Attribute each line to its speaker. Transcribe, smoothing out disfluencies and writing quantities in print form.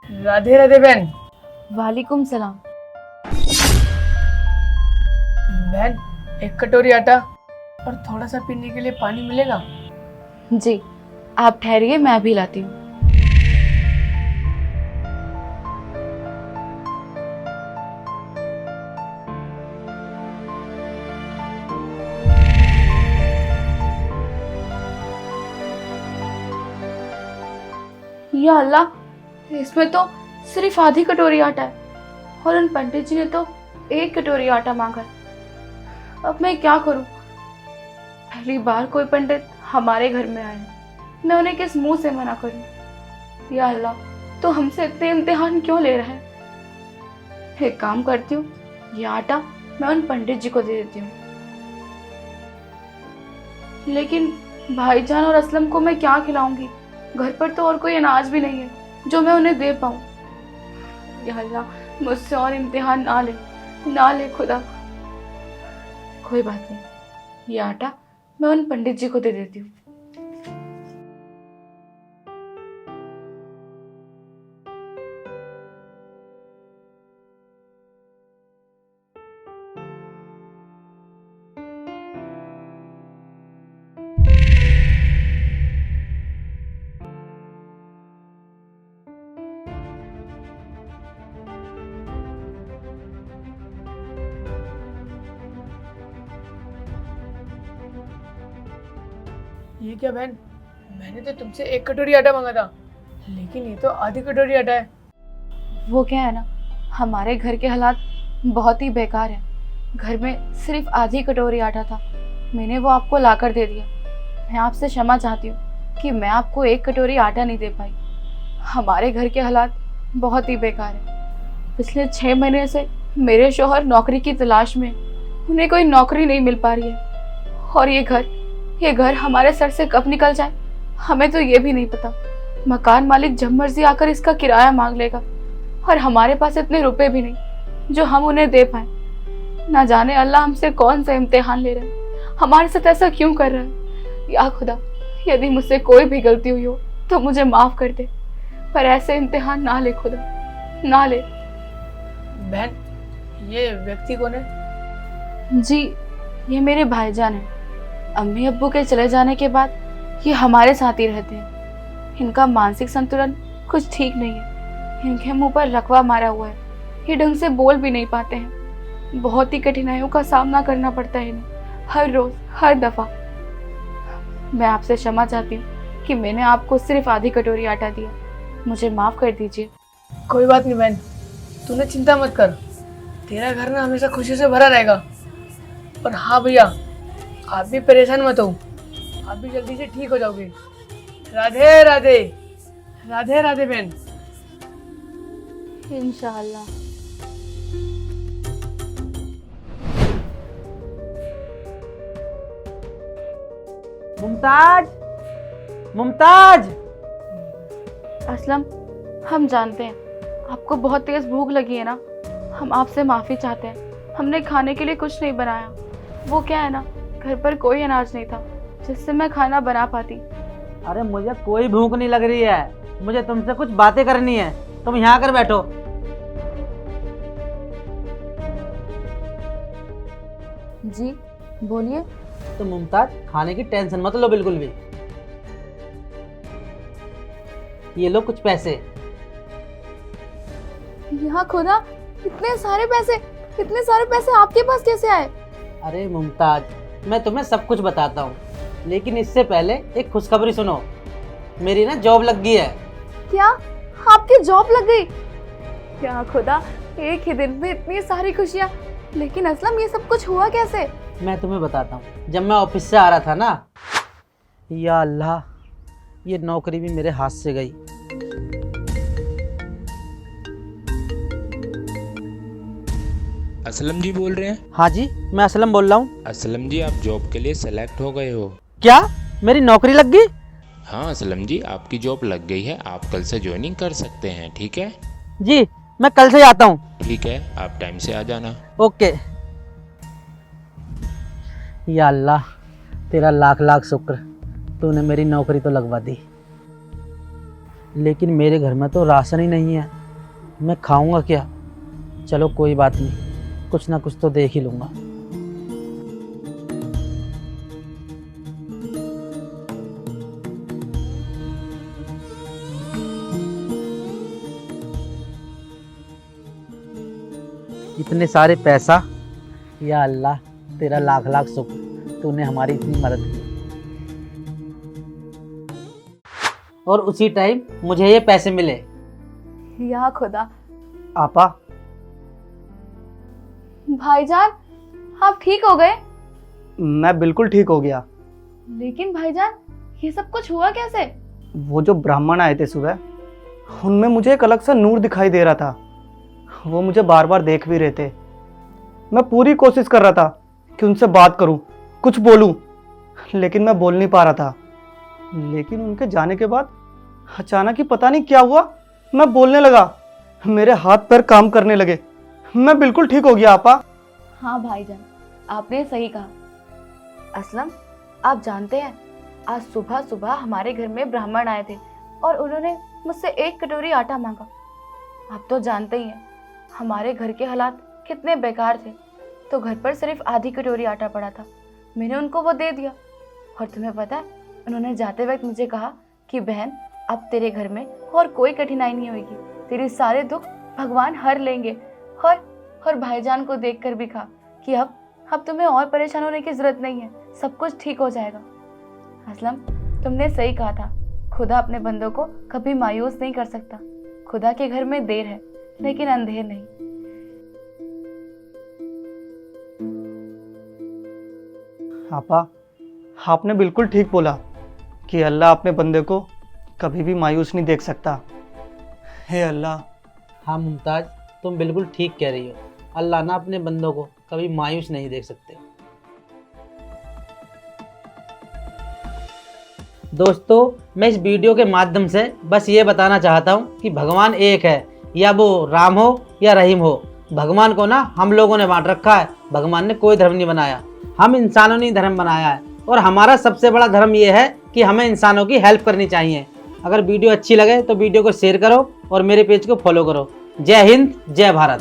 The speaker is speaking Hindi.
Speaker 1: राधे राधे बहन।
Speaker 2: वालेकुम सलाम।
Speaker 1: बहन, एक कटोरी आटा और थोड़ा सा पीने के लिए पानी मिलेगा?
Speaker 2: जी, आप ठहरिए, मैं अभी लाती हूँ। या अल्लाह, इसमें तो सिर्फ आधी कटोरी आटा है और उन पंडित जी ने तो 1 कटोरी आटा मांगा है। अब मैं क्या करूं? पहली बार कोई पंडित हमारे घर में आए हैं, मैं उन्हें किस मुंह से मना करूं? या अल्लाह, तो हमसे इतने इम्तिहान क्यों ले रहे हैं? एक काम करती हूँ, ये आटा मैं उन पंडित जी को दे देती हूँ। लेकिन भाईजान और असलम को मैं क्या खिलाऊंगी? घर पर तो और कोई अनाज भी नहीं है जो मैं उन्हें दे पाऊँ। या अल्लाह, मुझसे और इम्तिहान ना ले खुदा। कोई बात नहीं, ये आटा मैं उन पंडित जी को दे देती हूँ।
Speaker 1: ये क्या बहन, मैंने तो तुमसे 1 कटोरी आटा मांगा था, लेकिन ये तो आधी कटोरी आटा है।
Speaker 2: वो क्या है ना, हमारे घर के हालात बहुत ही बेकार हैं। घर में सिर्फ आधी कटोरी आटा था, मैंने वो आपको लाकर दे दिया। मैं आपसे क्षमा चाहती हूँ कि मैं आपको 1 कटोरी आटा नहीं दे पाई। हमारे घर के हालात बहुत ही बेकार हैं। पिछले 6 महीने से मेरे शौहर नौकरी की तलाश में, उन्हें कोई नौकरी नहीं मिल पा रही है। और ये घर हमारे सर से कब निकल जाए हमें तो ये भी नहीं पता। मकान मालिक जब मर्जी आकर इसका किराया मांग लेगा और हमारे पास इतने रुपए भी नहीं जो हम उन्हें दे पाए। ना जाने अल्लाह हमसे कौन सा इम्तिहान ले रहा है, हमारे साथ ऐसा क्यों कर रहा है। या खुदा, यदि मुझसे कोई भी गलती हुई हो तो मुझे माफ कर दे, पर ऐसे इम्तिहान ना ले खुदा, ना ले।
Speaker 1: बहन, ये व्यक्ति कौन है?
Speaker 2: जी, ये मेरे भाईजान हैं। अम्मी अब्बू के चले जाने के बाद ये हमारे साथ ही रहते हैं। इनका मानसिक संतुलन कुछ ठीक नहीं है। इनके मुंह पर लकवा मारा हुआ है, ये ढंग से बोल भी नहीं पाते हैं। बहुत ही कठिनाइयों का सामना करना पड़ता है इन्हें, हर रोज, हर दफा। मैं आपसे क्षमा चाहती हूँ कि मैंने आपको सिर्फ आधी कटोरी आटा दिया, मुझे माफ कर दीजिए।
Speaker 1: कोई बात नहीं बहन, तूने चिंता मत कर, तेरा घर ना हमेशा खुशी से भरा रहेगा। और हाँ भैया, आप भी परेशान मत हो, आप भी जल्दी से ठीक हो जाओगे। राधे राधे। राधे राधे बहन।
Speaker 2: इंशाअल्लाह।
Speaker 3: मुमताज, मुमताज।
Speaker 2: असलम, हम जानते हैं आपको बहुत तेज भूख लगी है ना, हम आपसे माफ़ी चाहते हैं। हमने खाने के लिए कुछ नहीं बनाया। वो क्या है ना, घर पर कोई अनाज नहीं था जिससे मैं खाना बना पाती।
Speaker 3: अरे मुझे कोई भूख नहीं लग रही है, मुझे तुमसे कुछ बातें करनी है। तुम यहाँ आकर बैठो।
Speaker 2: जी बोलिए।
Speaker 3: तो मुमताज, खाने की टेंशन मत लो बिल्कुल भी। ये लो कुछ पैसे।
Speaker 2: यहाँ खुदा, इतने सारे पैसे आपके पास कैसे आए?
Speaker 3: अरे मुमताज, मैं तुम्हें सब कुछ बताता हूँ, लेकिन इससे पहले एक खुशखबरी सुनो। मेरी ना जॉब लग गई है।
Speaker 2: क्या आपकी जॉब लग गई? क्या खुदा, एक ही दिन में इतनी सारी खुशियाँ। लेकिन असलम, ये सब कुछ हुआ कैसे?
Speaker 3: मैं तुम्हें बताता हूँ। जब मैं ऑफिस से आ रहा था ना, या अल्लाह, ये नौकरी भी मेरे हाथ से गई।
Speaker 4: असलम जी बोल रहे हैं?
Speaker 3: हाँ जी, मैं असलम बोल रहा हूँ।
Speaker 4: असलम जी, आप जॉब के लिए सेलेक्ट हो गए हो।
Speaker 3: क्या मेरी नौकरी लग गई?
Speaker 4: हाँ असलम जी, आपकी जॉब लग गई है। आप कल से ज्वाइनिंग कर सकते हैं, ठीक है?
Speaker 3: जी, मैं कल से आता हूँ।
Speaker 4: ठीक है, आप टाइम से आ जाना।
Speaker 3: ओके। या अल्लाह, तेरा लाख लाख शुक्र, तूने मेरी नौकरी तो लगवा दी। लेकिन मेरे घर में तो राशन ही नहीं है। मैं खाऊंगा क्या? चलो कोई बात नहीं, कुछ ना कुछ तो देख ही लूँगा। इतने सारे पैसा, या अल्लाह तेरा लाख लाख शुक्र, तूने हमारी इतनी मदद की। और उसी टाइम मुझे ये पैसे मिले।
Speaker 2: या खुदा।
Speaker 5: आपा,
Speaker 2: भाईजान, आप ठीक हो गए?
Speaker 5: मैं बिल्कुल ठीक हो गया।
Speaker 2: लेकिन भाईजान, ये सब कुछ हुआ कैसे?
Speaker 5: वो जो ब्राह्मण आए थे सुबह, उनमें मुझे एक अलग सा नूर दिखाई दे रहा था। वो मुझे बार बार देख भी रहे थे। मैं पूरी कोशिश कर रहा था कि उनसे बात करूं, कुछ बोलूं, लेकिन मैं बोल नहीं पा रहा था। लेकिन उनके जाने के बाद अचानक ही पता नहीं क्या हुआ, मैं बोलने लगा, मेरे हाथ पैर काम करने लगे, मैं बिल्कुल ठीक हो गया। आपा,
Speaker 2: हाँ भाईजान, आपने सही कहा। असलम, आप जानते हैं, आज सुबह सुबह हमारे घर में ब्राह्मण आए थे और उन्होंने मुझसे 1 कटोरी आटा मांगा। आप तो जानते ही हैं हमारे घर के हालात कितने बेकार थे, तो घर पर सिर्फ आधी कटोरी आटा पड़ा था। मैंने उनको वो दे दिया। और तुम्हें पता है, उन्होंने जाते वक्त मुझे कहा कि बहन, अब तेरे घर में और कोई कठिनाई नहीं होगी, तेरे सारे दुख भगवान हर लेंगे। और भाईजान को देखकर भी कहा कि अब तुम्हें और परेशान होने की ज़रूरत नहीं है, सब कुछ ठीक हो जाएगा। असलम, तुमने सही कहा था, खुदा अपने बंदों को कभी मायूस नहीं कर सकता। खुदा के घर में देर है लेकिन अंधेर नहीं।
Speaker 5: आपा, आपने बिल्कुल ठीक बोला कि अल्लाह अपने बंदे को कभी भी मायूस नहीं देख सकता। हे अल्लाह।
Speaker 3: हाँ मुमताज़, तुम बिल्कुल ठीक कह रही हो। अल्लाह ना अपने बंदों को कभी मायूस नहीं देख सकते। दोस्तों, मैं इस वीडियो के माध्यम से बस ये बताना चाहता हूँ कि भगवान एक है, या वो राम हो या रहीम हो। भगवान को ना हम लोगों ने बांट रखा है। भगवान ने कोई धर्म नहीं बनाया, हम इंसानों ने धर्म बनाया है। और हमारा सबसे बड़ा धर्म ये है कि हमें इंसानों की हेल्प करनी चाहिए। अगर वीडियो अच्छी लगे तो वीडियो को शेयर करो और मेरे पेज को फॉलो करो। जय हिंद, जय भारत।